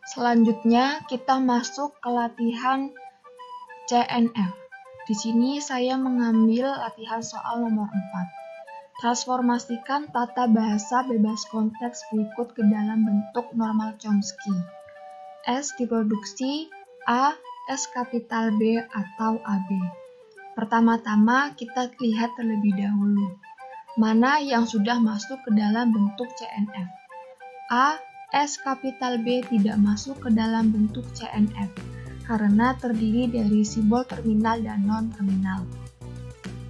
Selanjutnya kita masuk ke latihan CNF. Di sini saya mengambil latihan soal nomor 4. Transformasikan tata bahasa bebas konteks berikut ke dalam bentuk normal Chomsky. S diproduksi A, S kapital B atau AB. Pertama-tama kita lihat terlebih dahulu mana yang sudah masuk ke dalam bentuk CNF. A, S kapital B tidak masuk ke dalam bentuk CNF karena terdiri dari simbol terminal dan non-terminal.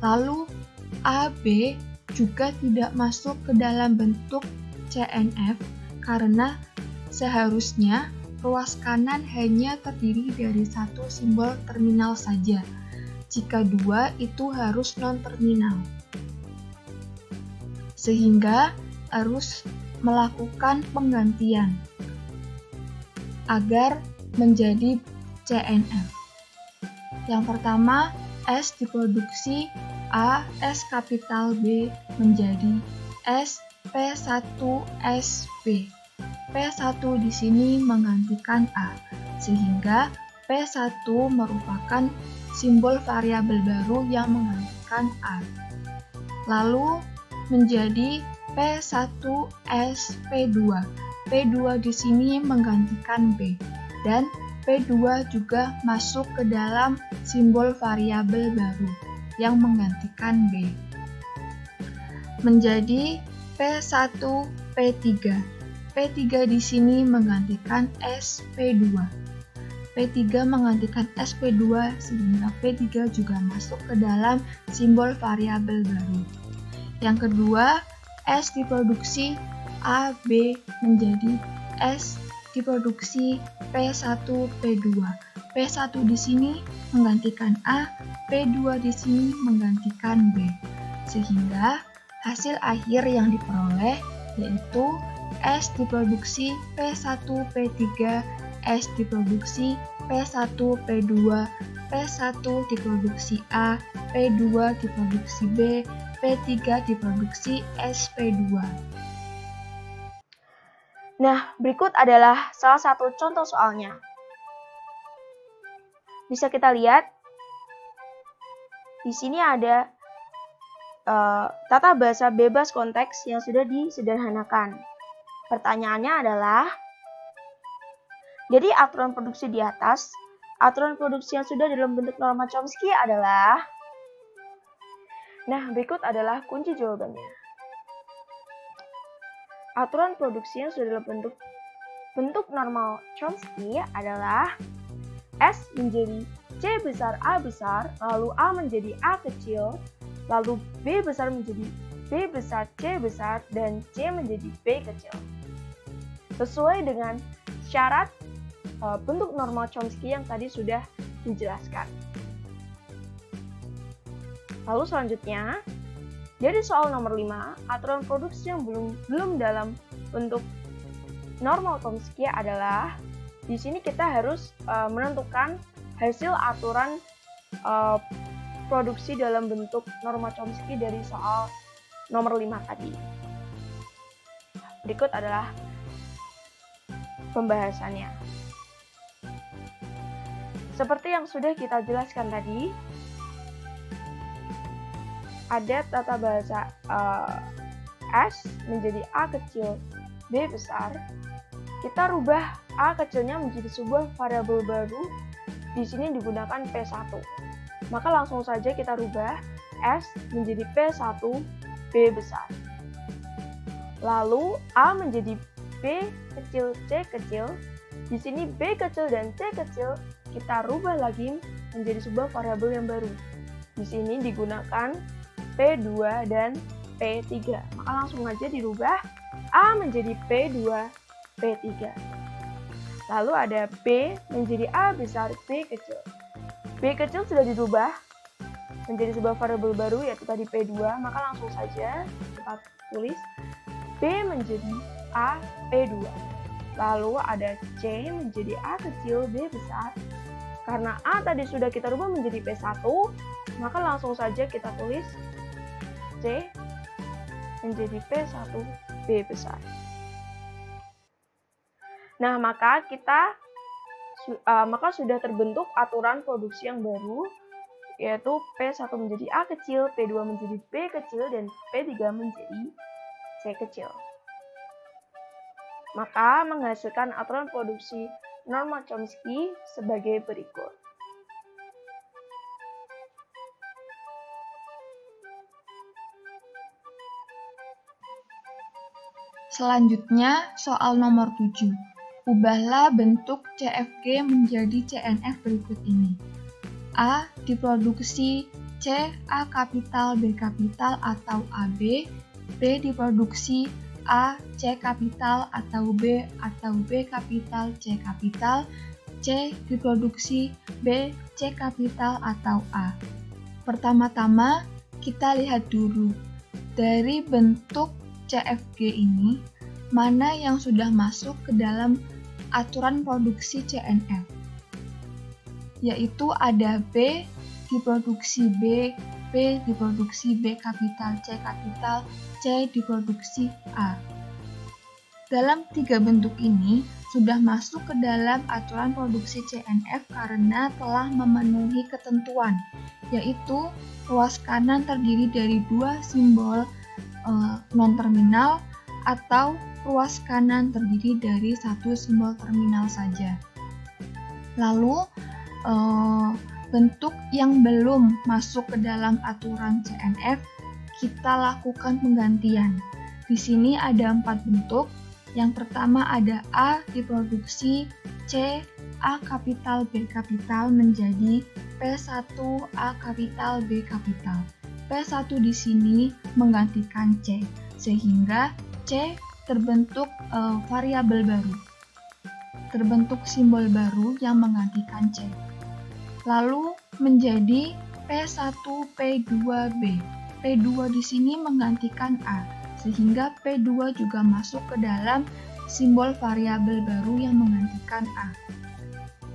Lalu AB juga tidak masuk ke dalam bentuk CNF karena seharusnya ruas kanan hanya terdiri dari satu simbol terminal saja. Jika dua, itu harus non-terminal. Sehingga harus melakukan penggantian agar menjadi CNF. Yang pertama, S diproduksi A, S kapital B menjadi S P1SB. P1 di sini menggantikan A, sehingga P1 merupakan simbol variabel baru yang menggantikan A. Lalu menjadi P1SP2. P2 di sini menggantikan B, dan P2 juga masuk ke dalam simbol variabel baru yang menggantikan B. Menjadi P1P3. P3 di sini menggantikan SP2. P3 menggantikan SP2 sehingga P3 juga masuk ke dalam simbol variabel baru. Yang kedua, S diproduksi AB menjadi S diproduksi P1P2. P1 di sini menggantikan A, P2 di sini menggantikan B. Sehingga hasil akhir yang diperoleh yaitu S diproduksi P1P3, S diproduksi P1P2, P1 diproduksi A, P2 diproduksi B, P3 diproduksi SP2. Nah, berikut adalah salah satu contoh soalnya. Bisa kita lihat, di sini ada tata bahasa bebas konteks yang sudah disederhanakan. Pertanyaannya adalah, dari aturan produksi di atas, aturan produksi yang sudah dalam bentuk norma Chomsky adalah. Nah, berikut adalah kunci jawabannya. Aturan produksi yang sudah dalam bentuk normal Chomsky adalah S menjadi C besar A besar, lalu A menjadi A kecil, lalu B besar menjadi B besar C besar, dan C menjadi B kecil. Sesuai dengan syarat bentuk normal Chomsky yang tadi sudah dijelaskan. Lalu selanjutnya, dari soal nomor 5, aturan produksi yang belum dalam bentuk normal Chomsky adalah, di sini kita harus menentukan hasil aturan produksi dalam bentuk norma Chomsky dari soal nomor 5 tadi. Berikut adalah pembahasannya. Seperti yang sudah kita jelaskan tadi, ada tata bahasa S menjadi A kecil, B besar. Kita rubah A kecilnya menjadi sebuah variabel baru, di sini digunakan P1. Maka langsung saja kita rubah S menjadi P1 B besar. Lalu A menjadi B kecil C kecil. Di sini B kecil dan C kecil kita rubah lagi menjadi sebuah variabel yang baru. Di sini digunakan P2 dan P3. Maka langsung aja dirubah A menjadi P2 P3. Lalu ada B menjadi A besar B kecil. B kecil sudah dirubah menjadi sebuah variabel baru yaitu tadi P2, maka langsung saja kita tulis B menjadi A P2. Lalu ada C menjadi A kecil B besar. Karena A tadi sudah kita rubah menjadi P1, maka langsung saja kita tulis C menjadi P1 B besar. Nah, maka sudah terbentuk aturan produksi yang baru, yaitu P1 menjadi A kecil, P2 menjadi B kecil, dan P3 menjadi C kecil. Maka menghasilkan aturan produksi norma Chomsky sebagai berikut. Selanjutnya, soal nomor 7. Ubahlah bentuk CFG menjadi CNF berikut ini. A diproduksi C A kapital B kapital atau AB, B diproduksi A C kapital atau B kapital C kapital, C diproduksi B C kapital atau A. Pertama-tama kita lihat dulu dari bentuk CFG ini, mana yang sudah masuk ke dalam aturan produksi CNF. Yaitu ada B diproduksi B, B diproduksi B kapital, C diproduksi A. Dalam 3 bentuk ini sudah masuk ke dalam aturan produksi CNF karena telah memenuhi ketentuan, yaitu ruas kanan terdiri dari 2 simbol non-terminal atau ruas kanan terdiri dari 1 simbol terminal saja. Lalu bentuk yang belum masuk ke dalam aturan CNF kita lakukan penggantian. Di sini ada 4 bentuk. Yang pertama ada A diproduksi C A kapital B kapital menjadi P1 A kapital B kapital. P1 di sini menggantikan C, sehingga C terbentuk variabel baru. Terbentuk simbol baru yang menggantikan C. Lalu menjadi P1 P2B. P2 di sini menggantikan A, sehingga P2 juga masuk ke dalam simbol variabel baru yang menggantikan A.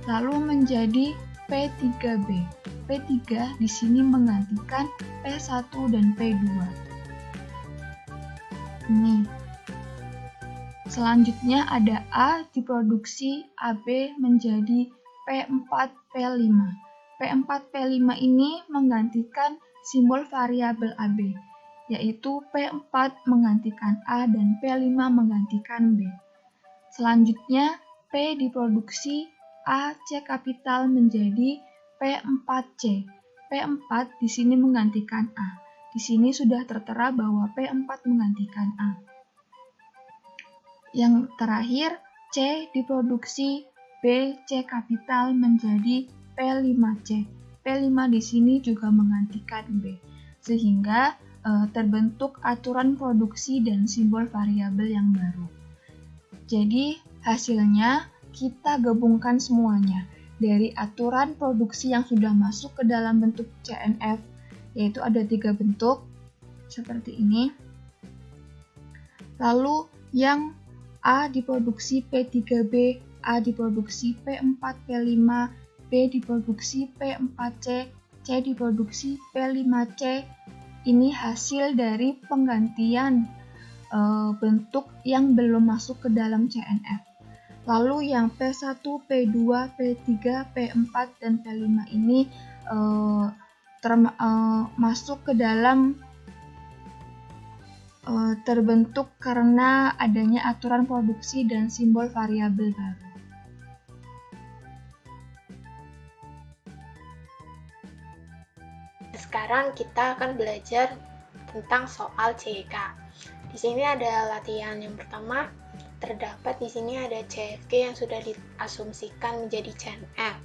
Lalu menjadi P3B. P3 di sini menggantikan P1 dan P2. Ini. Selanjutnya ada A diproduksi AB menjadi P4 P5. P4 P5 ini menggantikan simbol variabel AB, yaitu P4 menggantikan A dan P5 menggantikan B. Selanjutnya P diproduksi A C kapital menjadi P4C. P4 di sini menggantikan A. Di sini sudah tertera bahwa P4 menggantikan A. Yang terakhir, C diproduksi B C kapital menjadi P5C. P5 di sini juga menggantikan B. Sehingga terbentuk aturan produksi dan simbol variabel yang baru. Jadi, hasilnya kita gabungkan semuanya dari aturan produksi yang sudah masuk ke dalam bentuk CNF, yaitu ada 3 bentuk seperti ini. Lalu yang A diproduksi P3B, A diproduksi P4 P5, B diproduksi P4C, C diproduksi P5C. Ini hasil dari penggantian bentuk yang belum masuk ke dalam CNF. Lalu yang P1, P2, P3, P4, dan P5 ini masuk ke dalam terbentuk karena adanya aturan produksi dan simbol variabel baru. Sekarang kita akan belajar tentang soal CK. Di sini ada latihan yang pertama. Terdapat di sini ada CFG yang sudah diasumsikan menjadi CNF.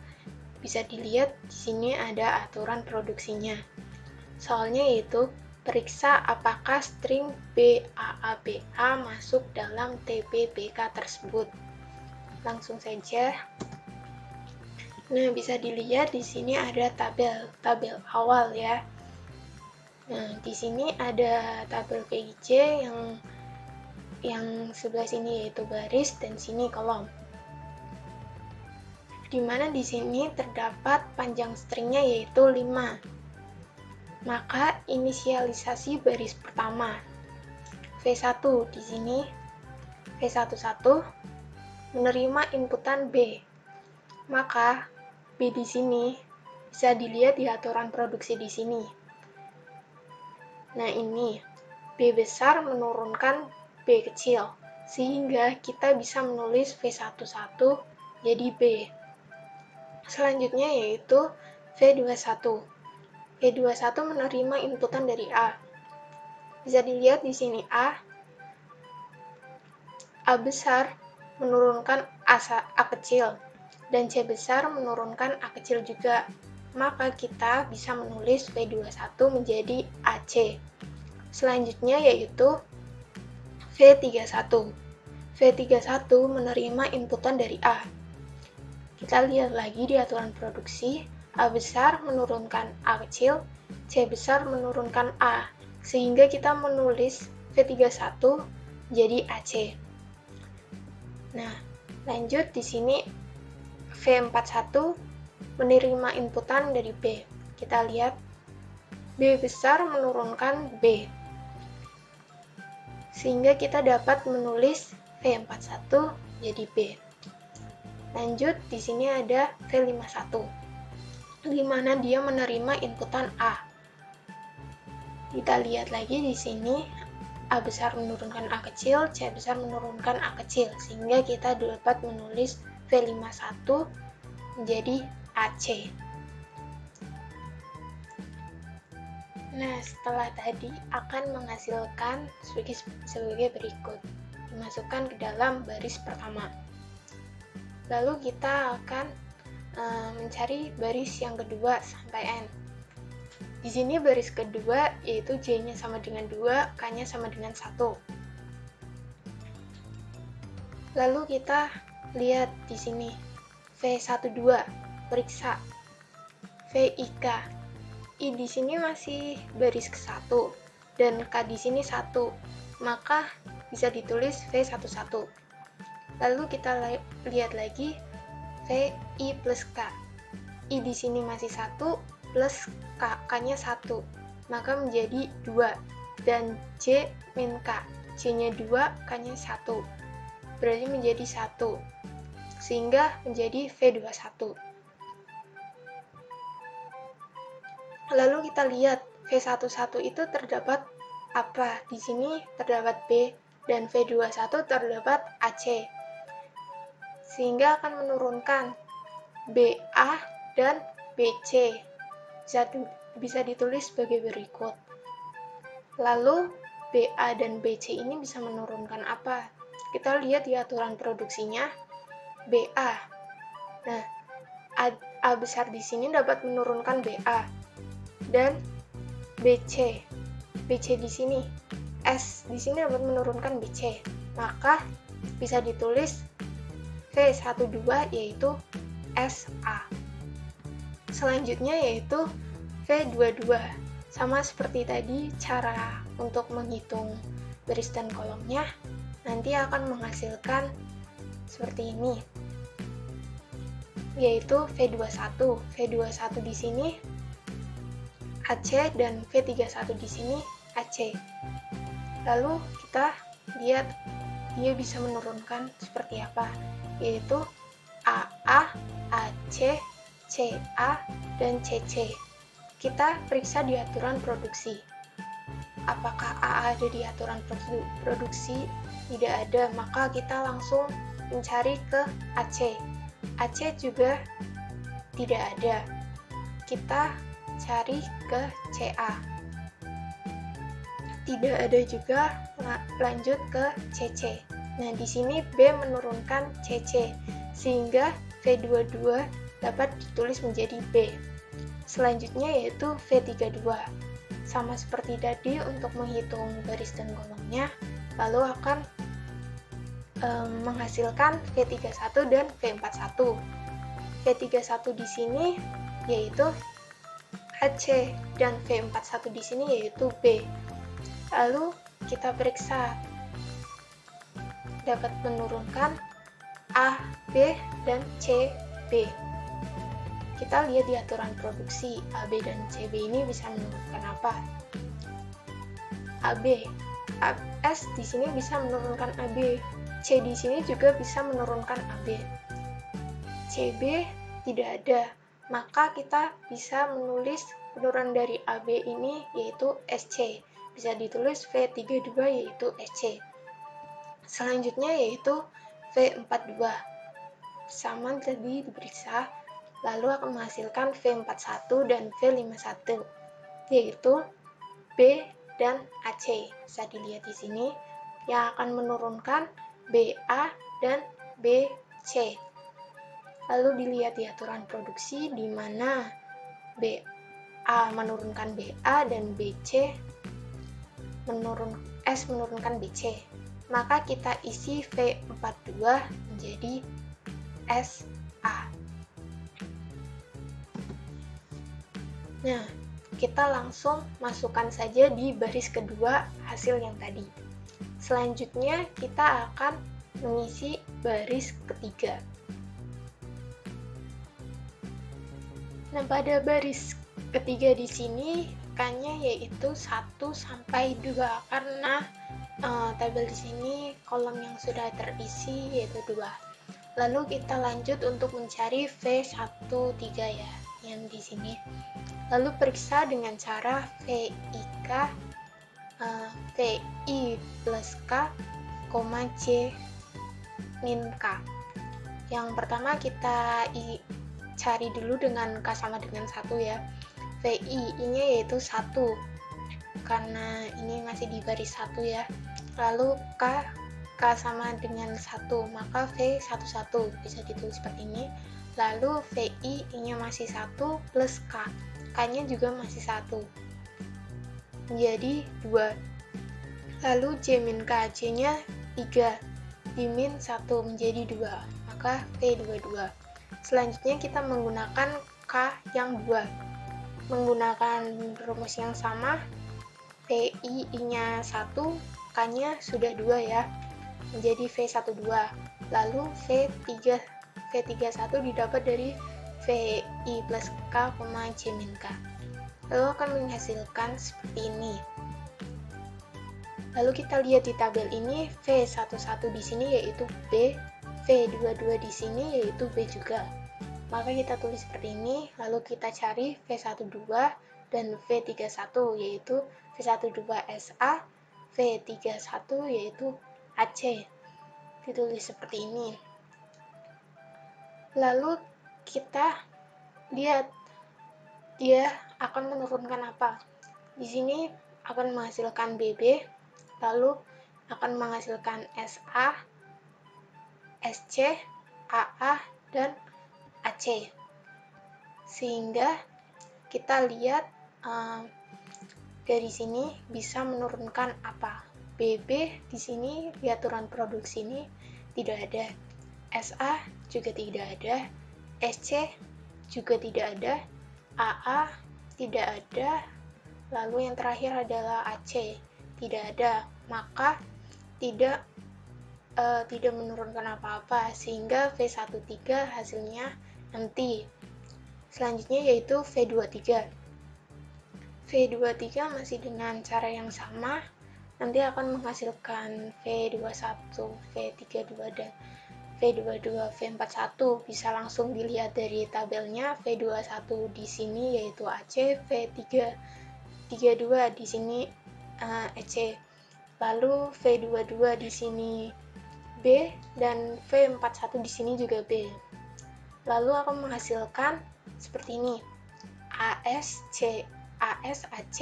Bisa dilihat di sini ada aturan produksinya. Soalnya yaitu periksa apakah string BAABA masuk dalam TBBK tersebut. Langsung saja. Nah, bisa dilihat di sini ada tabel awal ya. Nah, di sini ada tabel PIJ yang sebelah sini yaitu baris dan sini kolom. Di mana di sini terdapat panjang stringnya yaitu 5. Maka inisialisasi baris pertama V1 di sini V11, menerima inputan B. Maka B di sini bisa dilihat di aturan produksi di sini. Nah, ini B besar menurunkan B kecil, sehingga kita bisa menulis V11 jadi B. Selanjutnya yaitu V21. V21 menerima inputan dari A. Bisa dilihat di sini A besar menurunkan A kecil, dan C besar menurunkan A kecil juga. Maka kita bisa menulis V21 menjadi AC. Selanjutnya yaitu V31. V31 menerima inputan dari A. Kita lihat lagi di aturan produksi, A besar menurunkan A kecil, C besar menurunkan A, sehingga kita menulis V31 jadi AC. Nah, lanjut di sini V41 menerima inputan dari B. Kita lihat B besar menurunkan B, sehingga kita dapat menulis V41 jadi B. Lanjut di sini ada V51, di mana dia menerima inputan A. Kita lihat lagi di sini A besar menurunkan A kecil, C besar menurunkan A kecil, sehingga kita dapat menulis V51 menjadi AC. Nah, setelah tadi akan menghasilkan sebagai berikut. Dimasukkan ke dalam baris pertama. Lalu kita akan mencari baris yang kedua sampai N. Di sini baris kedua yaitu J-nya sama dengan 2, K-nya sama dengan 1. Lalu kita lihat di sini V12, periksa VIK. I di sini masih baris ke-1 dan K di sini 1, maka bisa ditulis V11. Lalu kita lihat lagi VI plus K. I di sini masih 1 plus K-nya 1, maka menjadi 2, dan J min K. J-nya 2, K-nya 1, berarti menjadi 1, sehingga menjadi V21. Lalu kita lihat V11 itu terdapat apa? Di sini terdapat B, dan V21 terdapat AC, sehingga akan menurunkan BA dan BC. Bisa ditulis sebagai berikut. Lalu BA dan BC ini bisa menurunkan apa? Kita lihat di aturan produksinya BA. Nah, A besar di sini dapat menurunkan BA, dan BC di sini, S di sini dapat menurunkan BC, maka bisa ditulis V12 yaitu SA. Selanjutnya yaitu V22. Sama seperti tadi, cara untuk menghitung baris dan kolomnya nanti akan menghasilkan seperti ini, yaitu V21. V21 di sini AC dan V31 di sini AC. Lalu kita lihat dia bisa menurunkan seperti apa, yaitu AA, AC, CA, dan CC. Kita periksa di aturan produksi. Apakah AA ada di aturan produksi? Tidak ada, maka kita langsung mencari ke AC. AC juga tidak ada. Kita cari ke CA. Tidak ada juga, lanjut ke CC. Nah, di sini B menurunkan CC, sehingga V22 dapat ditulis menjadi B. Selanjutnya yaitu V32. Sama seperti tadi untuk menghitung baris dan kolomnya, lalu akan menghasilkan V31 dan V41. V31 di sini yaitu AC dan V41 di sini yaitu B. Lalu kita periksa dapat menurunkan A, B, dan C, B. Kita lihat di aturan produksi, AB dan CB ini bisa menurunkan apa? AB, S di sini bisa menurunkan AB, C di sini juga bisa menurunkan AB. CB tidak ada, maka kita bisa menulis penurunan dari AB ini yaitu SC. Bisa ditulis V32 yaitu SC. Selanjutnya yaitu V42. Sama tadi diperiksa, lalu akan menghasilkan V41 dan V51, yaitu B dan AC. Bisa dilihat di sini, yang akan menurunkan BA dan BC. Lalu dilihat di aturan produksi di mana BA menurunkan BA dan BC menurunkan BC. Maka kita isi V42 menjadi SA. Nah, kita langsung masukkan saja di baris kedua hasil yang tadi. Selanjutnya kita akan mengisi baris ketiga. Nah, pada baris ketiga di sini K-nya yaitu 1 sampai 2 karena tabel di sini kolom yang sudah terisi yaitu 2. Lalu kita lanjut untuk mencari V13 ya, yang di sini. Lalu periksa dengan cara VI plus K, J min K. Yang pertama kita cari dulu dengan K sama dengan 1 ya. VI-nya yaitu 1 karena ini masih di baris 1 ya. Lalu K sama dengan 1, maka V11 bisa ditulis seperti ini. Lalu VI-nya masih 1 plus K, K-nya juga masih 1 menjadi 2. Lalu J min K, J-nya 3 dimin 1 menjadi 2, maka V22. Selanjutnya kita menggunakan K yang 2. Menggunakan rumus yang sama, VI-nya 1, K-nya sudah 2 ya, menjadi V12. Lalu V31 didapat dari VI plus K, J min K. Lalu akan menghasilkan seperti ini. Lalu kita lihat di tabel ini, V11 di sini yaitu B, V22 di sini yaitu B juga. Maka kita tulis seperti ini, lalu kita cari V12 dan V31 yaitu V12 SA, V31 yaitu AC. Ditulis seperti ini. Lalu kita lihat dia akan menurunkan apa. Di sini akan menghasilkan BB, lalu akan menghasilkan SA, SC, AA, dan AC. Sehingga kita lihat dari sini bisa menurunkan apa. BB di sini di aturan produksi ini tidak ada. SA juga tidak ada. SC juga tidak ada. AA tidak ada. Lalu yang terakhir adalah AC tidak ada. Maka tidak menurunkan apa-apa, sehingga V13 hasilnya nanti. Selanjutnya yaitu V23. V23 masih dengan cara yang sama, nanti akan menghasilkan V21, V32, dan V22, V41. Bisa langsung dilihat dari tabelnya. V21 di sini yaitu AC, V32 di sini EC. Lalu V22 di sini B dan V41 di sini juga B. Lalu akan menghasilkan seperti ini. AS, AC,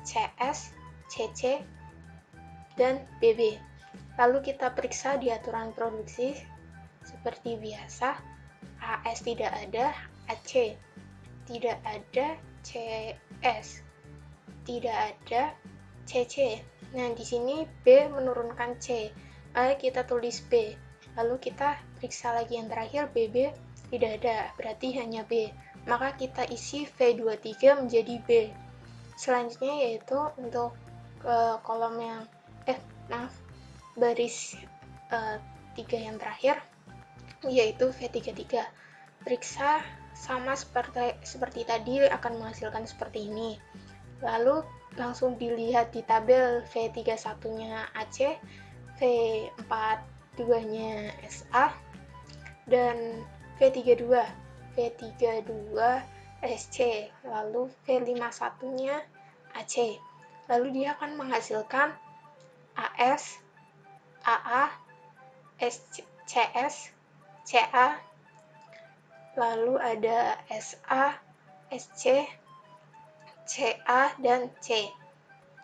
CS, CC, dan BB. Lalu kita periksa di aturan produksi seperti biasa. AS tidak ada, AC tidak ada, CS tidak ada, CC. Nah, di sini B menurunkan C. Kita tulis B. Lalu kita periksa lagi yang terakhir, BB tidak ada, berarti hanya B. Maka kita isi V23 menjadi B. Selanjutnya yaitu untuk kolom yang baris 3 yang terakhir yaitu V33. Periksa sama seperti tadi akan menghasilkan seperti ini. Lalu langsung dilihat di tabel V31-nya AC, V42 V2-nya SA, dan V32 SC, lalu V51-nya AC. Lalu dia akan menghasilkan AS, AA, CS, CA, lalu ada SA, SC, CA, dan C.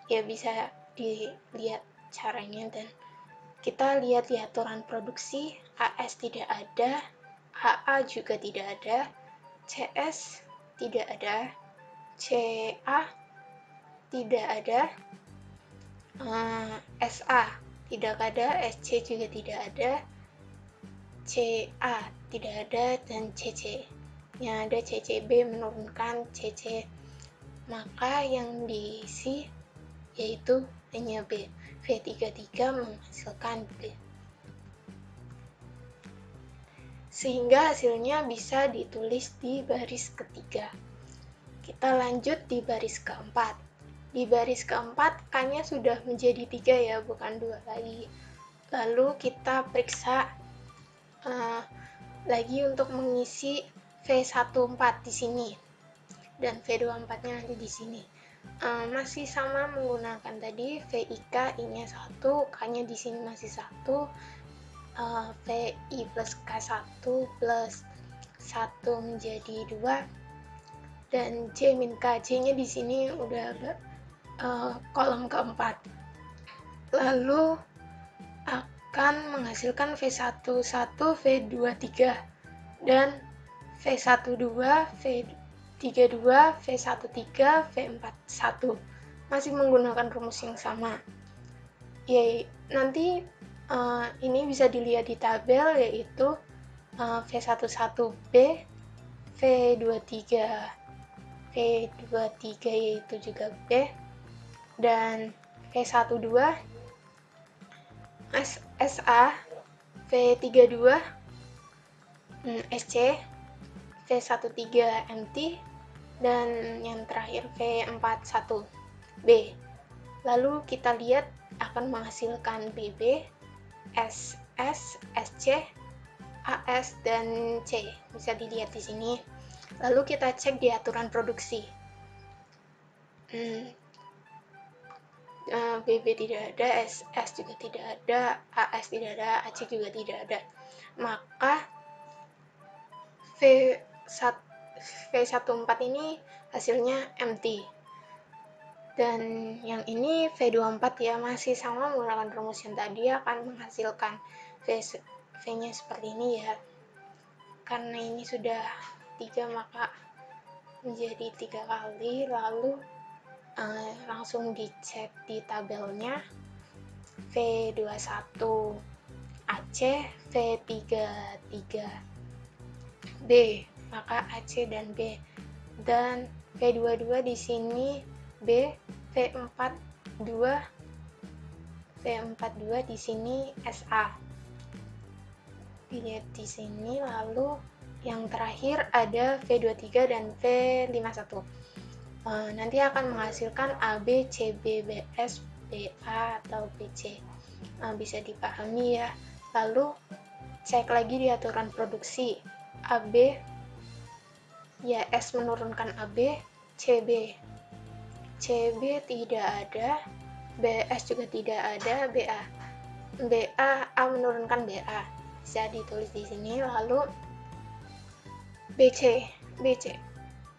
Ya, bisa dilihat caranya, dan kita lihat di aturan produksi, AS tidak ada, AA juga tidak ada, CS tidak ada, CA tidak ada, SA tidak ada, SC juga tidak ada, CA tidak ada, dan CC. Yang ada CCB menurunkan CC. Maka yang diisi yaitu hanya B. V33 menghasilkan B. Sehingga hasilnya bisa ditulis di baris ketiga. Kita lanjut di baris keempat. Di baris keempat, K-nya sudah menjadi 3 ya, bukan 2 lagi. Lalu kita periksa lagi untuk mengisi V14 di sini. Dan V24-nya nanti di sini. Masih sama menggunakan tadi VIK, I-nya 1, K-nya di sini masih 1, VI plus K1 plus 1 menjadi 2, dan J min K, J-nya di sini udah kolom keempat. Lalu akan menghasilkan V11, V23, dan V12, V32, V13, V41. Masih menggunakan rumus yang sama. Nanti ini bisa dilihat di tabel, yaitu V11B, V23 yaitu juga B, dan V12 SA, V32 SC, V13 MT, dan yang terakhir V41B. Lalu kita lihat akan menghasilkan BB, SS, SC, AS, dan C. Bisa dilihat di sini. Lalu kita cek di aturan produksi. BB tidak ada, SS juga tidak ada, AS tidak ada, AC juga tidak ada. Maka V14 ini hasilnya MT. Dan yang ini V24 ya, masih sama menggunakan rumus yang tadi, akan menghasilkan V-nya seperti ini ya. Karena ini sudah 3, maka menjadi 3 kali. Lalu langsung dicek di tabelnya. V21 AC, V33 B, maka AC dan B. Dan V22 di sini B, V42 di sini SA. Dilihat di sini. Lalu yang terakhir ada V23 dan V51. Nanti akan menghasilkan AB, CB, BS, BA, atau BC. Bisa dipahami ya. Lalu cek lagi di aturan produksi. AB, ya S menurunkan AB, CB tidak ada, BS juga tidak ada, BA A menurunkan BA, bisa ditulis di sini. Lalu BC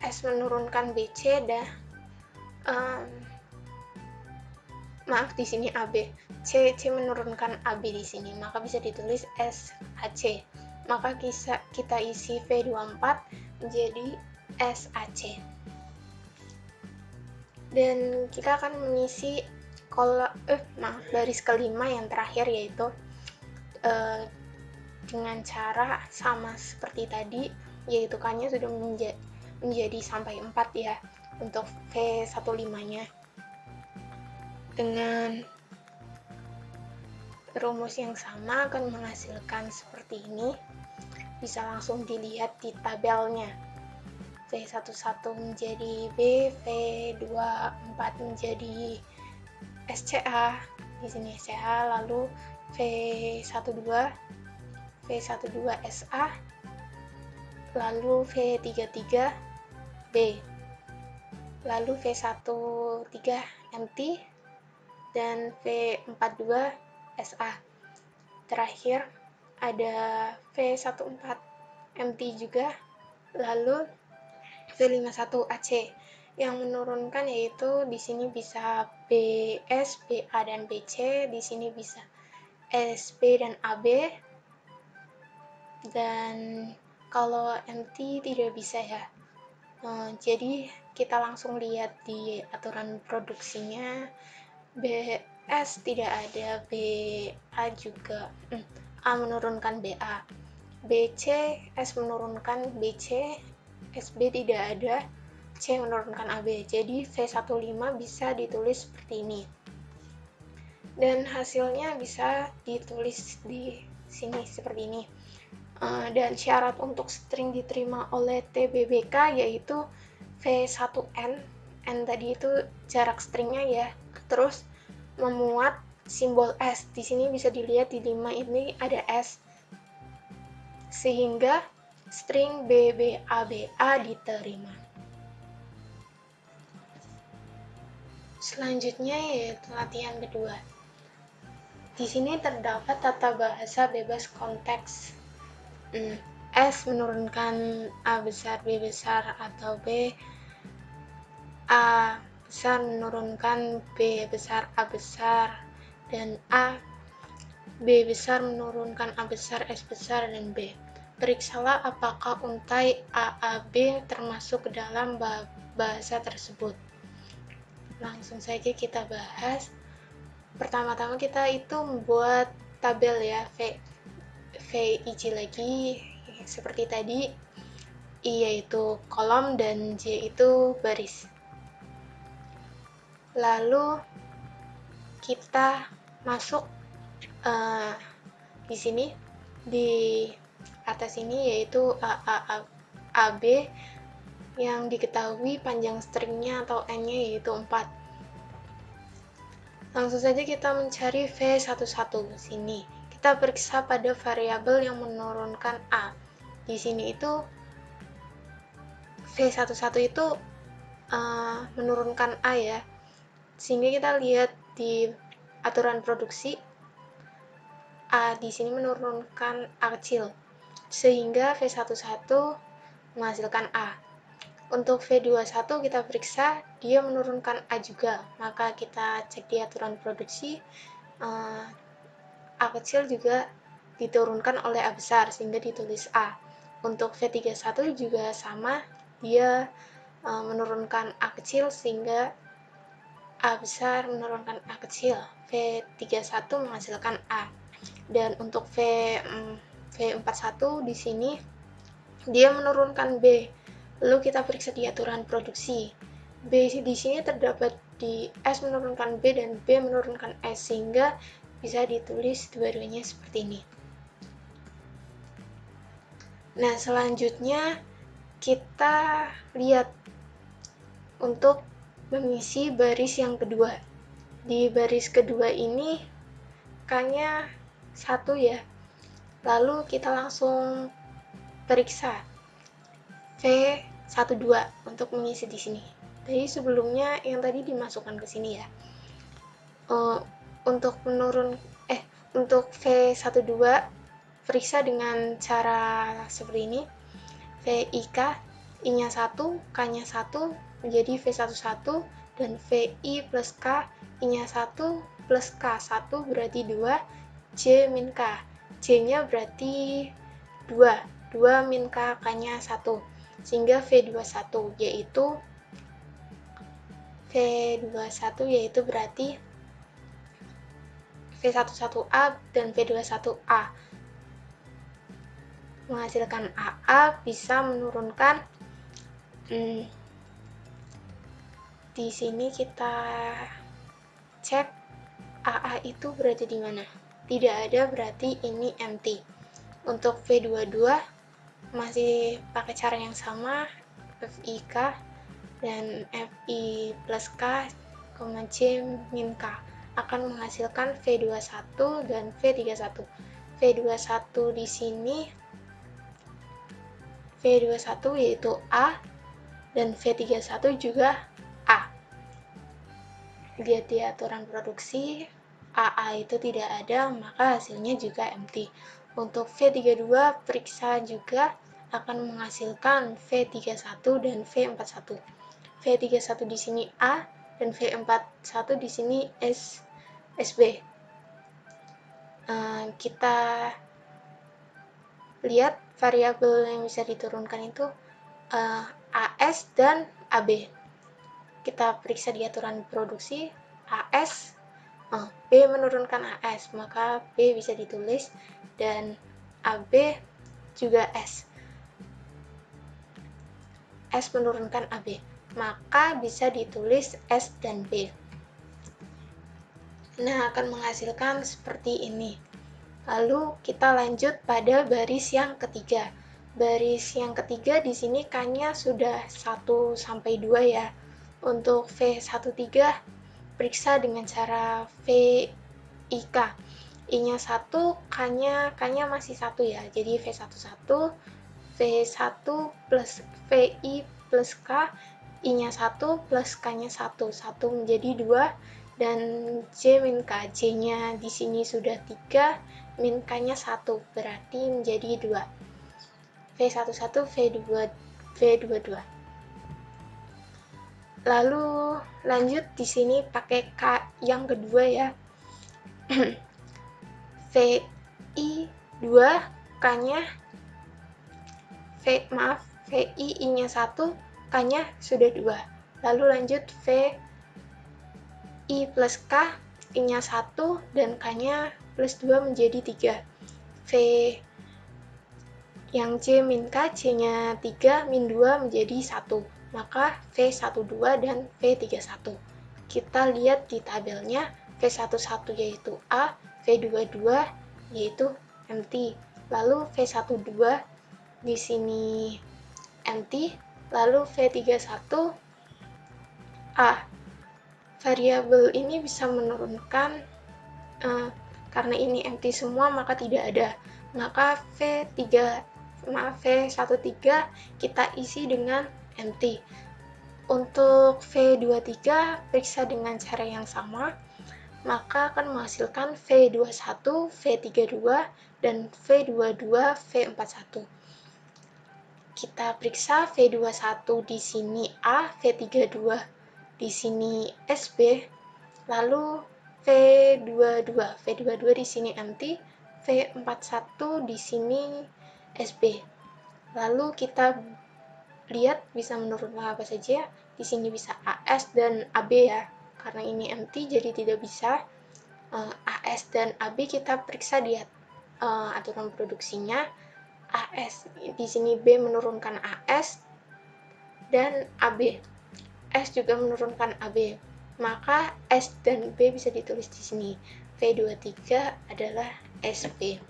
S menurunkan BC, maaf di sini AB, C menurunkan AB di sini, maka bisa ditulis SAC. Maka kita isi V24 menjadi SAC. Dan kita akan mengisi baris kelima yang terakhir, yaitu dengan cara sama seperti tadi, yaitu K-nya sudah menjadi sampai 4 ya untuk V15-nya. Dengan rumus yang sama akan menghasilkan seperti ini. Bisa langsung dilihat di tabelnya. V11 menjadi B, V24 menjadi SCA, di sini CH, lalu V12 SA, lalu V33 B, lalu V13 MT, dan V42 SA. Terakhir ada V14 MT juga, lalu V51 AC. Yang menurunkan yaitu di sini bisa BS, BA dan BC, di sini bisa SB dan AB. Dan kalau MT tidak bisa ya. Jadi kita langsung lihat di aturan produksinya, BS tidak ada, BA juga, A menurunkan BA, BC, S menurunkan BC, SB tidak ada, C menurunkan AB. Jadi V15 bisa ditulis seperti ini. Dan hasilnya bisa ditulis di sini seperti ini. Dan syarat untuk string diterima oleh TBBK yaitu V1N. N tadi itu jarak stringnya ya. Terus memuat simbol S. Di sini bisa dilihat di 5 ini ada S. Sehingga string BBABA diterima. Selanjutnya yaitu latihan kedua. Di sini terdapat tata bahasa bebas konteks. S menurunkan A besar, B besar, atau B. A besar menurunkan B besar, A besar, dan A. B besar menurunkan A besar, S besar, dan B. Periksalah apakah untai AAB termasuk ke dalam bahasa tersebut. Langsung saja kita bahas. Pertama-tama kita itu membuat tabel ya, VIJ lagi seperti tadi, I yaitu kolom dan J itu baris. Lalu kita masuk di sini di atas ini yaitu AB yang diketahui panjang stringnya atau N-nya yaitu 4. Langsung saja kita mencari V11 sini. Kita periksa pada variabel yang menurunkan A. Di sini itu V11 itu menurunkan A ya. Sehingga kita lihat di aturan produksi A di sini menurunkan A kecil. Sehingga V11 menghasilkan A. Untuk V21 kita periksa dia menurunkan A juga, maka kita cek di aturan produksi A kecil juga diturunkan oleh A besar sehingga ditulis A. Untuk V31 juga sama, dia menurunkan A kecil sehingga A besar menurunkan A kecil. V31 menghasilkan A. Dan untuk V41 di sini dia menurunkan B. Lalu kita periksa di aturan produksi. B di sini terdapat di S menurunkan B dan B menurunkan S sehingga bisa ditulis dua-duanya seperti ini. Nah, selanjutnya kita lihat untuk mengisi baris yang kedua. Di baris kedua ini K-nya 1 ya. Lalu kita langsung periksa V12 untuk mengisi di sini. Jadi sebelumnya yang tadi dimasukkan ke sini ya. Untuk V12 periksa dengan cara seperti ini. VIK, I-nya 1, K-nya 1 menjadi V11 dan VI plus K, I-nya 1 plus K, 1 berarti 2, J min K. J-nya berarti 2 min K, K-nya 1. Sehingga V21 yaitu berarti V11A dan V21A menghasilkan AA bisa menurunkan di sini kita cek AA itu berada di mana. Tidak ada, berarti ini empty. Untuk V22 masih pakai cara yang sama, FIK dan FI plus K, J min K. akan menghasilkan V21 dan V31. V21 di sini V21 yaitu A dan V31 juga A. Lihat di aturan produksi, AA itu tidak ada, maka hasilnya juga empty. Untuk V32 periksa juga akan menghasilkan V31 dan V41. V31 di sini A dan V41 di sini SB. Kita lihat variabel yang bisa diturunkan itu AS dan AB. Kita periksa di aturan produksi AS, B menurunkan AS, maka B bisa ditulis, dan AB juga S menurunkan AB, maka bisa ditulis S dan B. Nah, akan menghasilkan seperti ini. Lalu kita lanjut pada baris yang ketiga. Baris yang ketiga di sini K-nya sudah 1 sampai 2 ya. Untuk V13 periksa dengan cara VIK. I-nya 1, K-nya masih 1 ya. Jadi V11, V1 plus VI plus K, I-nya 1 plus K-nya 1. 1 menjadi 2 dan J min K. J-nya di sini sudah 3, min K-nya 1, berarti menjadi 2. V11, V22. Lalu lanjut di sini pakai K yang kedua ya. VI2 K-nya VI I-nya 1, K-nya sudah 2. Lalu lanjut VI plus K, I-nya 1 dan K-nya plus 2 menjadi 3. V yang J min K, J-nya 3 min 2 menjadi 1. Maka V12 dan V31. Kita lihat di tabelnya, V11 yaitu A, V22 yaitu empty. Lalu V12 di sini empty, lalu V31 A. Variabel ini bisa menurunkan, karena ini empty semua maka tidak ada. Maka V13 kita isi dengan empty. Untuk V23 periksa dengan cara yang sama, maka akan menghasilkan V21, V32, dan V22, V41. Kita periksa V21 di sini A, V32 di sini SB, lalu V22 di sini empty, V41 di sini SB. Lalu kita lihat bisa menurunkan apa saja. Di sini bisa AS dan AB ya. Karena ini empty jadi tidak bisa. AS dan AB kita periksa di aturan produksinya. AS di sini B menurunkan AS dan AB. S juga menurunkan AB. Maka S dan B bisa ditulis di sini. V23 adalah SB.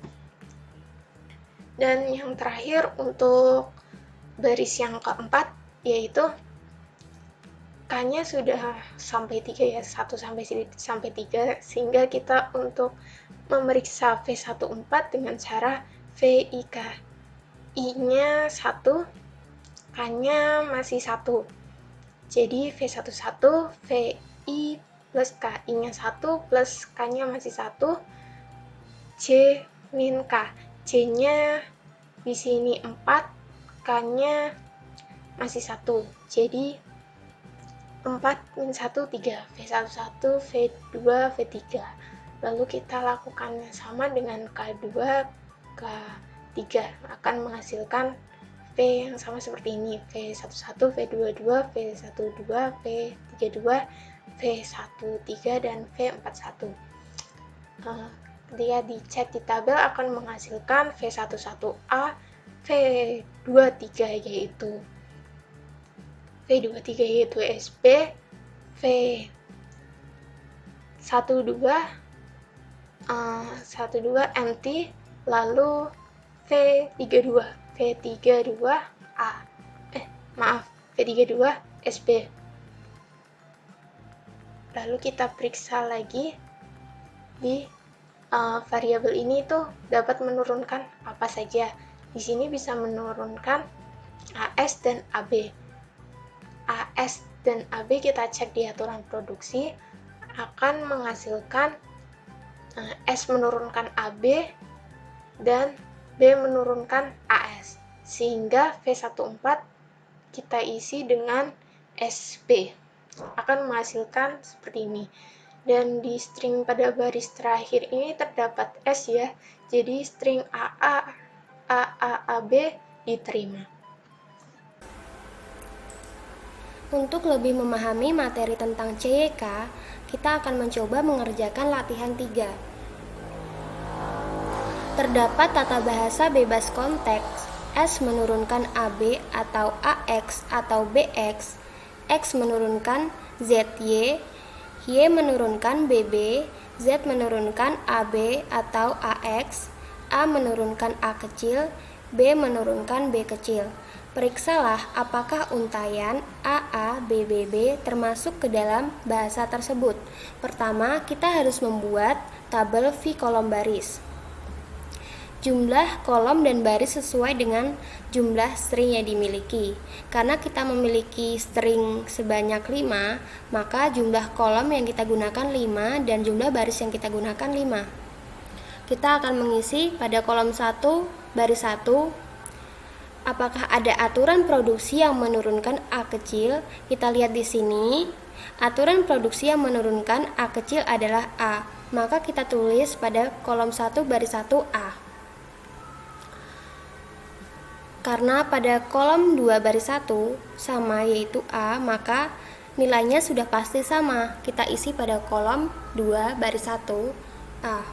Dan yang terakhir untuk baris yang keempat, yaitu K-nya sudah sampai 3 ya, 1 sampai 3, sehingga kita untuk memeriksa V14 dengan cara VIK. I-nya 1, K-nya masih 1. Jadi V11, VI plus K. I-nya 1 plus K-nya masih 1. J min K. J-nya di sini 4, K-nya masih 1, jadi 4 min 1, 3, V11, V2, V3. Lalu kita lakukan yang sama dengan K2, K3, akan menghasilkan V yang sama seperti ini, V11, V22, V12, V32, V13, dan V41. Dia dicek di tabel akan menghasilkan V11A, V23 yaitu SB, V12 empty, lalu V32 SB. Lalu kita periksa lagi di variabel ini tuh dapat menurunkan apa saja. Di sini bisa menurunkan AS dan AB. AS dan AB kita cek di aturan produksi akan menghasilkan S menurunkan AB dan B menurunkan AS, sehingga V14 kita isi dengan SB akan menghasilkan seperti ini. Dan di string pada baris terakhir ini terdapat S ya, jadi string AAAB diterima. Untuk lebih memahami materi tentang CYK, kita akan mencoba mengerjakan latihan 3. Terdapat tata bahasa bebas konteks, S menurunkan AB atau AX atau BX, X menurunkan ZY, Y menurunkan BB, Z menurunkan AB atau AX, A menurunkan A kecil, B menurunkan B kecil. Periksalah apakah untayan AA, BBB termasuk ke dalam bahasa tersebut. Pertama, kita harus membuat tabel V kolom baris. Jumlah kolom dan baris sesuai dengan jumlah string yang dimiliki. Karena kita memiliki string sebanyak 5, maka jumlah kolom yang kita gunakan 5 dan jumlah baris yang kita gunakan 5. Kita akan mengisi pada kolom 1, baris 1. Apakah ada aturan produksi yang menurunkan A kecil? Kita lihat di sini. Aturan produksi yang menurunkan A kecil adalah A. Maka kita tulis pada kolom 1 baris 1 A. Karena pada kolom 2 baris 1 sama yaitu A, maka nilainya sudah pasti sama. Kita isi pada kolom 2 baris 1 A.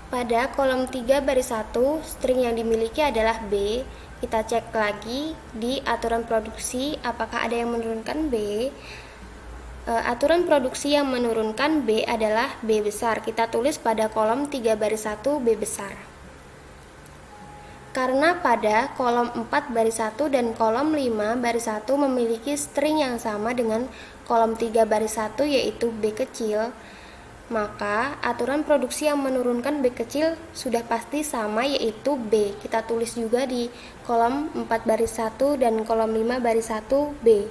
Pada kolom 3 baris 1, string yang dimiliki adalah B. Kita cek lagi di aturan produksi apakah ada yang menurunkan B. Aturan produksi yang menurunkan B adalah B besar. Kita tulis pada kolom 3 baris 1 B besar. Karena pada kolom 4 baris 1 dan kolom 5 baris 1 memiliki string yang sama dengan kolom 3 baris 1 yaitu B kecil, maka aturan produksi yang menurunkan B kecil sudah pasti sama yaitu B. Kita tulis juga di kolom 4 baris 1 dan kolom 5 baris 1 B.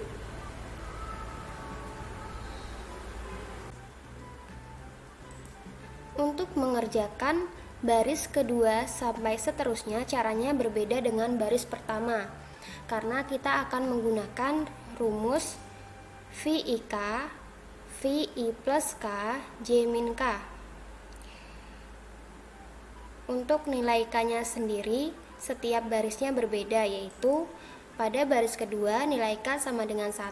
Untuk mengerjakan baris kedua sampai seterusnya caranya berbeda dengan baris pertama. Karena kita akan menggunakan rumus VIK VI plus K, J min K. Untuk nilai K-nya sendiri, setiap barisnya berbeda, yaitu pada baris kedua nilai K sama dengan 1,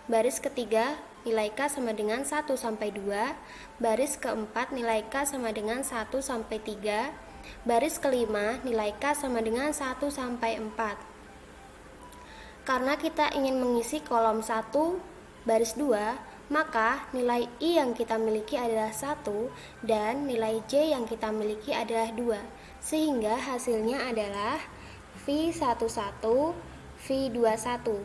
baris ketiga nilai K sama dengan 1 sampai 2, baris keempat nilai K sama dengan 1 sampai 3, baris kelima nilai K sama dengan 1 sampai 4. Karena kita ingin mengisi kolom 1 baris 2, maka nilai I yang kita miliki adalah 1 dan nilai J yang kita miliki adalah 2. Sehingga hasilnya adalah V11, V21.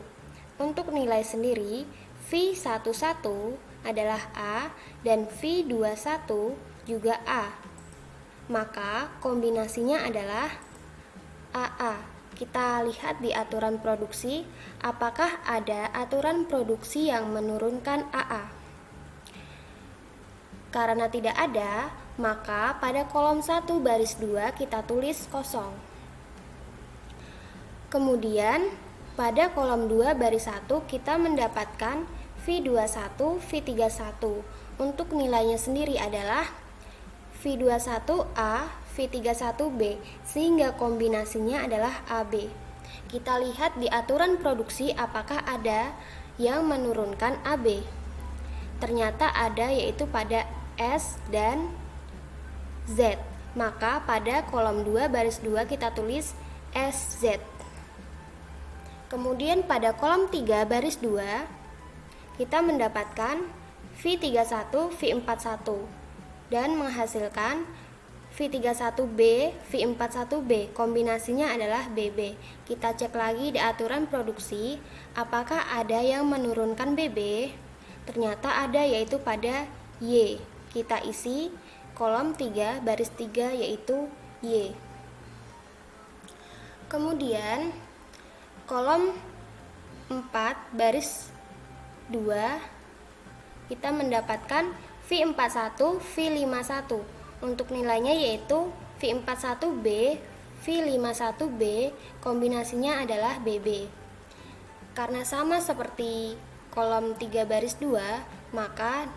Untuk nilai sendiri, V11 adalah A dan V21 juga A. Maka kombinasinya adalah AA. Kita lihat di aturan produksi, apakah ada aturan produksi yang menurunkan AA. Karena tidak ada, maka pada kolom 1 baris 2 kita tulis kosong. Kemudian, pada kolom 2 baris 1 kita mendapatkan V21, V31. Untuk nilainya sendiri adalah V21A, V31B, sehingga kombinasinya adalah AB. Kita lihat di aturan produksi apakah ada yang menurunkan AB. Ternyata ada, yaitu pada S dan Z. Maka pada kolom 2 baris 2 kita tulis SZ. Kemudian pada kolom 3 baris 2 kita mendapatkan V31, V41 dan menghasilkan V31B, V41B, kombinasinya adalah BB. Kita cek lagi di aturan produksi, apakah ada yang menurunkan BB? Ternyata ada, yaitu pada Y. Kita isi kolom 3 baris 3 yaitu Y. Kemudian kolom 4 baris 2 kita mendapatkan V41, V51. Untuk nilainya yaitu V41B, V51B, kombinasinya adalah BB. Karena sama seperti kolom 3 baris 2, maka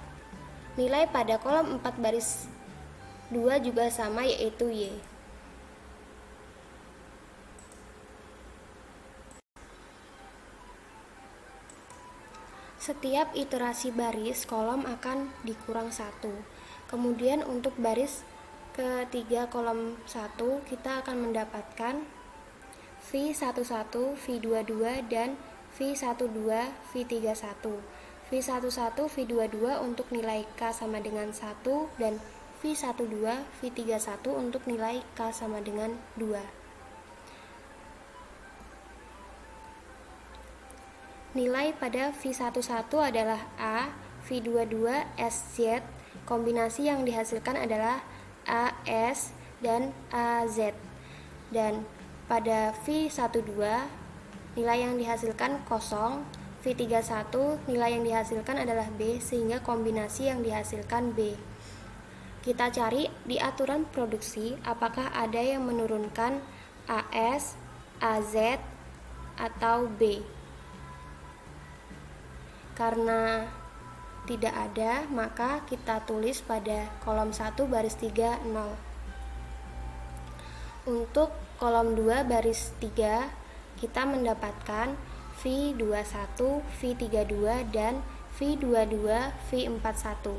nilai pada kolom 4 baris 2 juga sama yaitu Y. Setiap iterasi baris kolom akan dikurang 1. Kemudian untuk baris ketiga kolom 1 kita akan mendapatkan V11, V22 dan V12, V31. V11, V22 untuk nilai K sama dengan 1 dan V12, V31 untuk nilai K sama dengan 2. Nilai pada V11 adalah A, V22 SZ, kombinasi yang dihasilkan adalah AS dan AZ. Dan pada V12 nilai yang dihasilkan kosong, V31 nilai yang dihasilkan adalah B sehingga kombinasi yang dihasilkan B. Kita cari di aturan produksi apakah ada yang menurunkan AS, AZ atau B. Karena tidak ada, maka kita tulis pada kolom 1 baris 3 0. Untuk kolom 2 baris 3 kita mendapatkan V21, V32 dan V22, V41.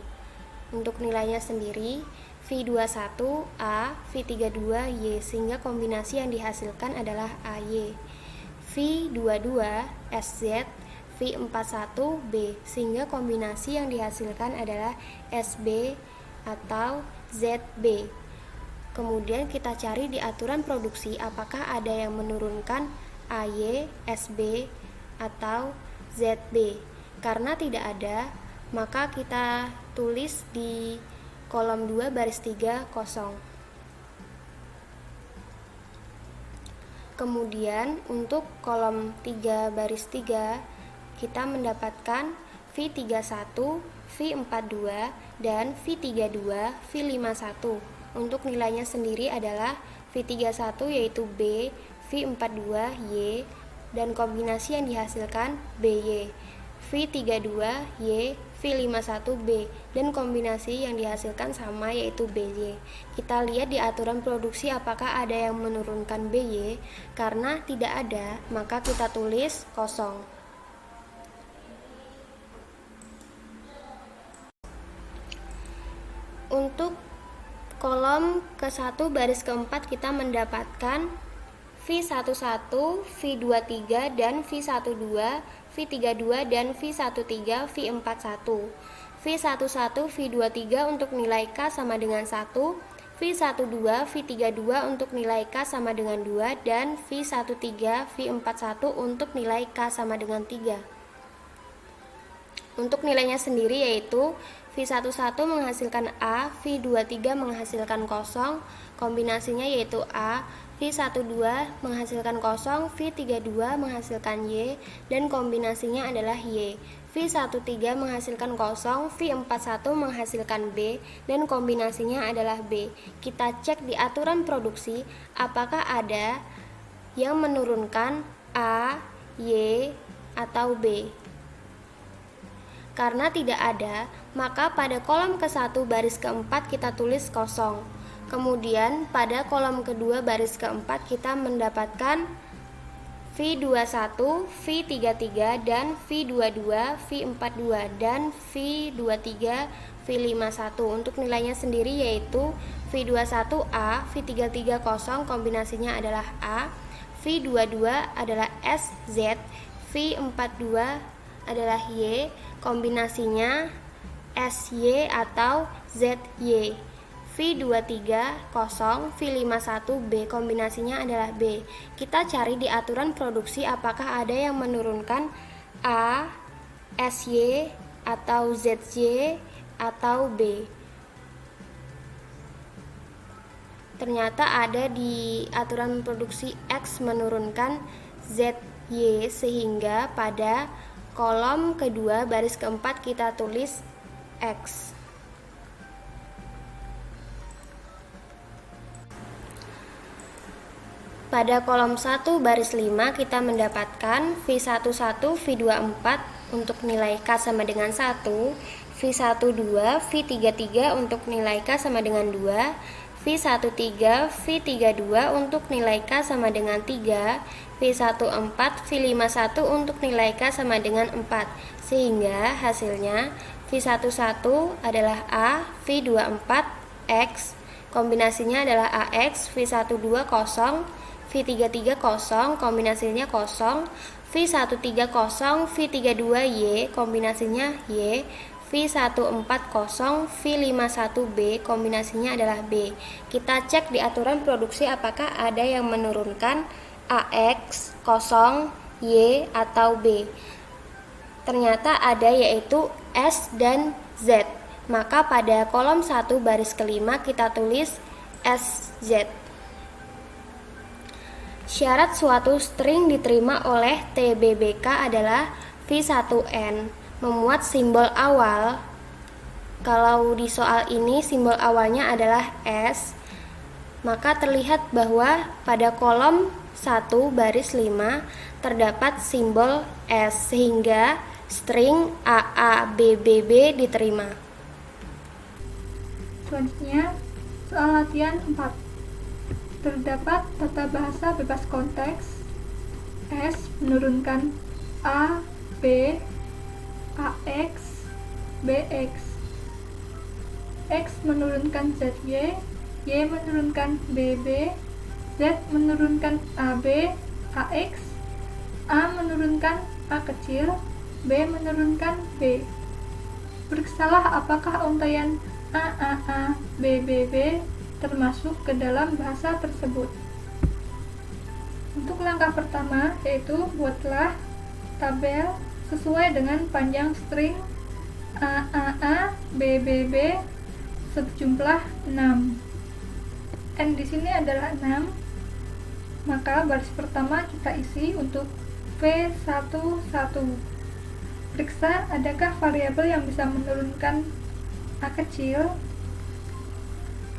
Untuk nilainya sendiri V21 A, V32 Y sehingga kombinasi yang dihasilkan adalah AY. V22 SZ, V41 B sehingga kombinasi yang dihasilkan adalah SB atau ZB. Kemudian kita cari di aturan produksi apakah ada yang menurunkan AY, SB atau ZB. Karena tidak ada, maka kita tulis di kolom 2 baris 3 kosong. Kemudian untuk kolom 3 baris 3 kita mendapatkan V31, V42 dan V32, V51. Untuk nilainya sendiri adalah V31 yaitu B, V42 Y dan kombinasi yang dihasilkan BY. V32 Y, V51 B dan kombinasi yang dihasilkan sama yaitu BY. Kita lihat di aturan produksi apakah ada yang menurunkan BY. Karena tidak ada, maka kita tulis kosong. Untuk kolom ke-1 baris ke-4 kita mendapatkan V11, V23 dan V12, V32 dan V13, V41. V11, V23 untuk nilai K sama dengan 1, V12, V32 untuk nilai K sama dengan 2 dan V13, V41 untuk nilai K sama dengan 3. Untuk nilainya sendiri yaitu V11 menghasilkan A, V23 menghasilkan kosong, kombinasinya yaitu A, V12 menghasilkan kosong, V32 menghasilkan Y, dan kombinasinya adalah Y. V13 menghasilkan kosong, V41 menghasilkan B, dan kombinasinya adalah B. Kita cek di aturan produksi apakah ada yang menurunkan A, Y, atau B. Karena tidak ada, maka pada kolom ke-1 baris ke-4 kita tulis kosong. Kemudian pada kolom kedua baris ke-4 kita mendapatkan V21, V33 dan V22, V42 dan V23, V51. Untuk nilainya sendiri yaitu V21 A, V33 kosong, kombinasinya adalah A, V22 adalah SZ, V42 adalah Y, kombinasinya SY atau ZY. V23 kosong, V51 B, kombinasinya adalah B. Kita cari di aturan produksi apakah ada yang menurunkan A, SY atau ZY atau B? Ternyata ada di aturan produksi X menurunkan ZY, sehingga pada kolom kedua baris keempat kita tulis X. Pada kolom 1 baris 5 kita mendapatkan V11, V24 untuk nilai K sama dengan 1, V12, V33 untuk nilai K sama dengan 2, V13, V32 untuk nilai K sama dengan 3, V14, V51 untuk nilai K sama dengan 4, sehingga hasilnya V11 adalah A, V24 X, kombinasinya adalah AX, V12 kosong, V33 kosong, kombinasinya kosong, V13 kosong, V32 Y, kombinasinya Y, V14 kosong, V51 B, kombinasinya adalah B. Kita cek di aturan produksi apakah ada yang menurunkan AX, kosong, Y, atau B. Ternyata ada, yaitu S dan Z. Maka pada kolom 1 baris kelima kita tulis SZ. Syarat suatu string diterima oleh TBBK adalah V1N memuat simbol awal. Kalau di soal ini simbol awalnya adalah S, maka terlihat bahwa pada kolom 1 baris 5 terdapat simbol S, sehingga string AABBB diterima. Selanjutnya, soal latihan 4. Terdapat tata bahasa bebas konteks. S menurunkan A, B, AX, BX. X menurunkan ZY, Y menurunkan BB, Z menurunkan AB, AX, A menurunkan A kecil, B menurunkan B. Periksalah apakah untaian AAA, BBB termasuk ke dalam bahasa tersebut. Untuk langkah pertama, yaitu buatlah tabel sesuai dengan panjang string AAA, BBB sejumlah 6. N di sini adalah 6. Maka baris pertama kita isi untuk V11. Periksa adakah variabel yang bisa menurunkan A kecil.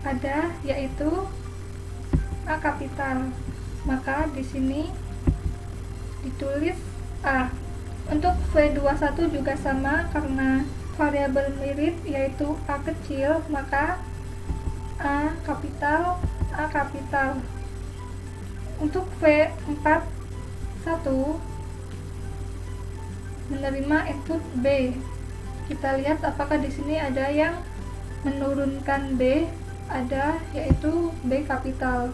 Ada, yaitu A kapital. Maka di sini ditulis A. Untuk V21 juga sama, karena variabel mirip yaitu A kecil, maka A kapital, A kapital. Untuk V41 menerima input B. Kita lihat apakah di sini ada yang menurunkan B. Ada, yaitu B kapital.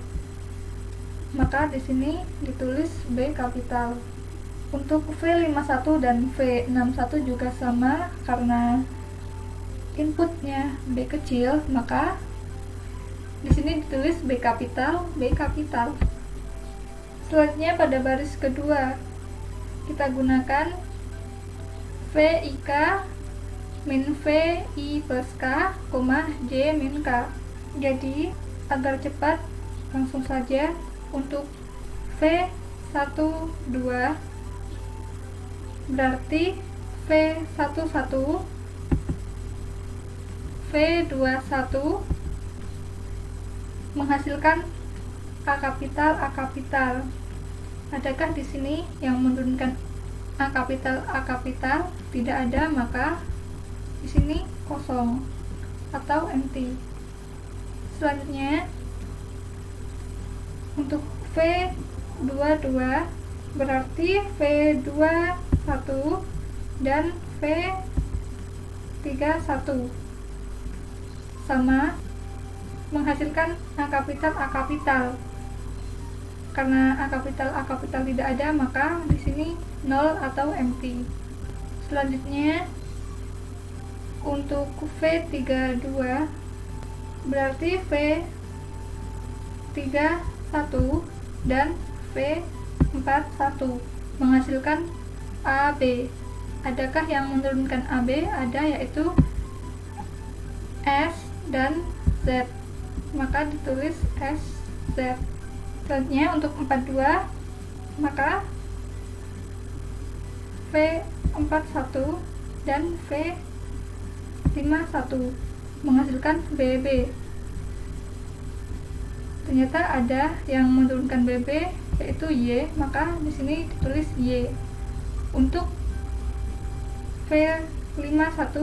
Maka di sini ditulis B kapital. Untuk V51 dan V61 juga sama, karena inputnya B kecil, maka di sini ditulis B kapital, B kapital. Selanjutnya pada baris kedua kita gunakan VIK min VI plus K, J min K. Jadi, agar cepat, langsung saja untuk V12 berarti V11 V21 menghasilkan A kapital, A kapital. Adakah di sini yang menurunkan A kapital, A kapital? Tidak ada, maka di sini kosong atau empty. Selanjutnya, untuk V22 berarti V21 dan V31 sama, menghasilkan A kapital, A kapital. Karena A kapital tidak ada, maka di sini 0 atau empty. Selanjutnya, untuk V32 berarti V31 dan V41 menghasilkan AB. Adakah yang menurunkan AB? Ada, yaitu S dan Z, maka ditulis SZ. Selanjutnya untuk 42, maka V41 dan V51 menghasilkan BB. Ternyata ada yang menurunkan BB yaitu Y, maka di sini ditulis Y. Untuk V51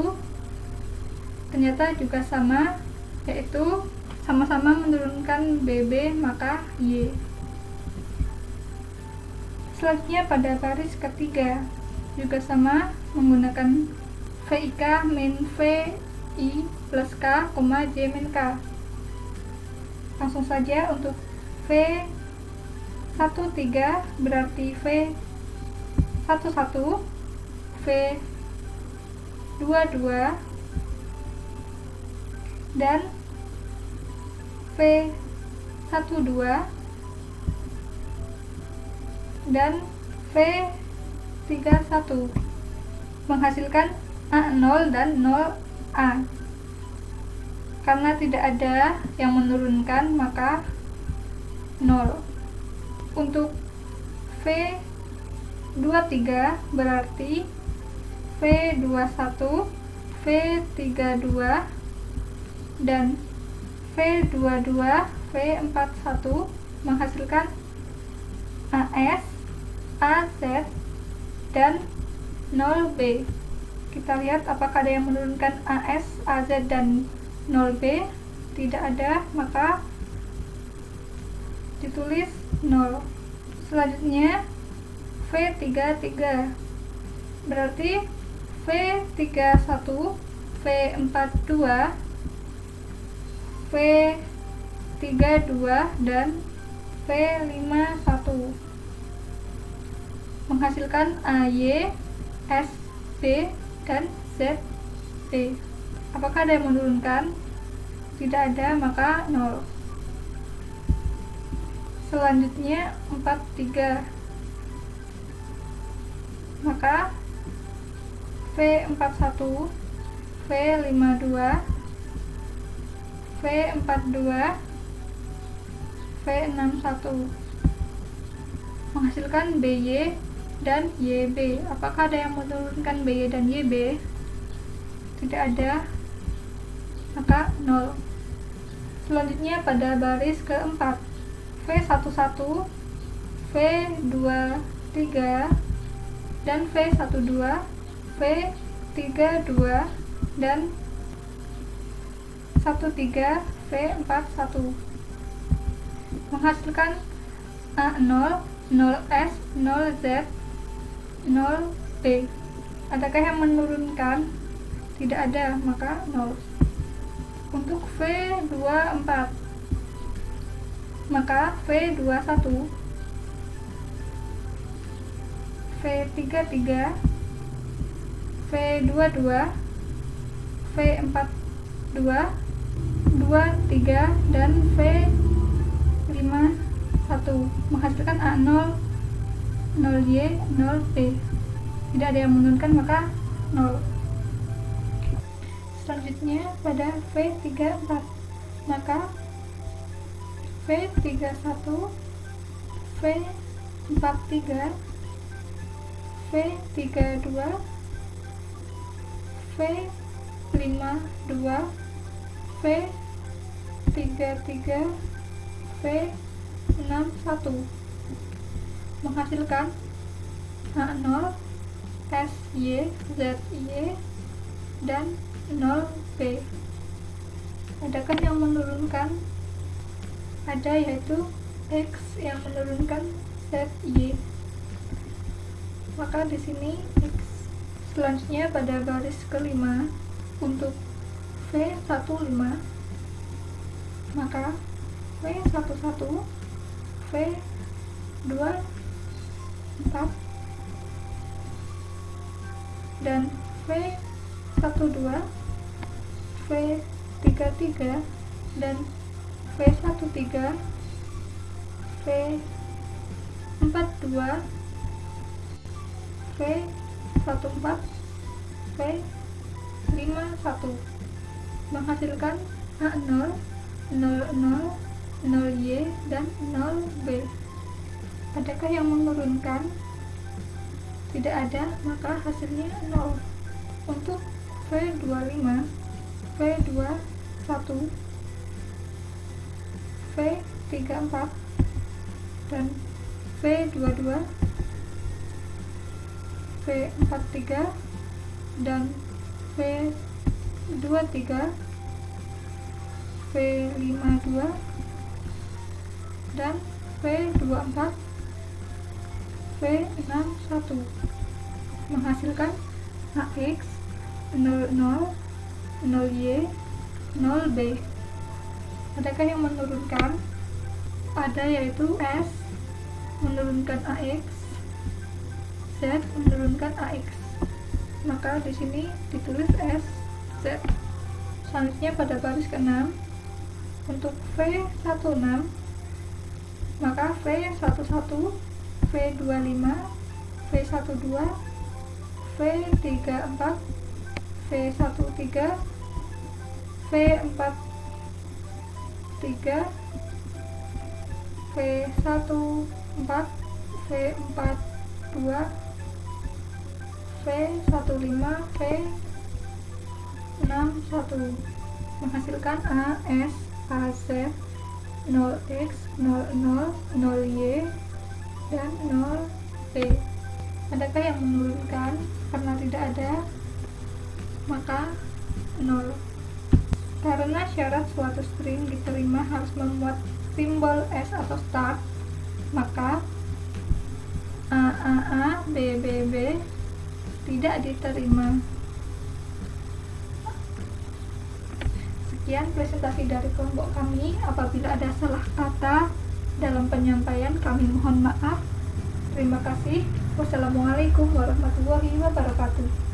ternyata juga sama, yaitu sama-sama menurunkan BB, maka Y. Selanjutnya pada baris ketiga juga sama, menggunakan VIK min VI plus K, J min K. Langsung saja untuk V13 berarti V11, V22 dan V12 dan V31 menghasilkan A0 dan 0A. Karena tidak ada yang menurunkan, maka 0. Untuk V23 berarti V21, V32 dan V22, V41 menghasilkan AS, AZ dan 0B. Kita lihat apakah ada yang menurunkan AS, AZ dan 0B. Tidak ada, maka ditulis 0. Selanjutnya V33 berarti V31, V42, V32 dan V51 menghasilkan AY, SB dan ZB. Apakah ada yang menurunkan? Tidak ada, maka 0. Selanjutnya 43, maka V41, V52, V42, V61 menghasilkan BY dan YB. Apakah ada yang menurunkan BY dan YB? Tidak ada, maka 0. Selanjutnya pada baris keempat, V11, V23 dan V12, V32 dan 13, V41 menghasilkan A0, 0S, 0Z, 0B. Adakah yang menurunkan? Tidak ada, maka 0. Untuk V24, maka V21, V33, V22, V42, 23 dan V51 menghasilkan A0, 0Y, 0B. Tidak ada yang menurunkan, maka 0. Selanjutnya pada V34, maka V31, V43, V32, V52, V33, V61 menghasilkan A0, SY, ZY dan 0B. Adakah yang menurunkan? Ada, yaitu X yang menurunkan ZY. Maka di sini X. Selanjutnya pada baris kelima untuk V15, maka V11, V24 dan V12, V33 dan V13, V42, V14, V51 menghasilkan A0, 00, 0Y, dan 0B. Adakah yang menurunkan? Tidak ada, maka hasilnya 0. Untuk V25, V21, V34, dan V22, V43, dan V23, V52, dan V24, V61 menghasilkan AX, 00, 0Y, 0B. Adakah yang menurunkan? Ada, yaitu S menurunkan AX, Z menurunkan AX. Maka di sini ditulis S, Z. Selanjutnya pada baris ke-6 untuk V16, maka V11, V25, V12, V34, V13, V43, V14, V42, V15, V61 menghasilkan A, S, A, Z, 0X, 00, 0Y, dan 0B. Adakah yang menurunkan? Karena tidak ada, maka 0. Karena syarat suatu string diterima harus memuat simbol S atau start, maka A, B, B, B tidak diterima. Sekian presentasi dari kelompok kami. Apabila ada salah kata dalam penyampaian, kami mohon maaf. Terima kasih. Wassalamualaikum warahmatullahi wabarakatuh.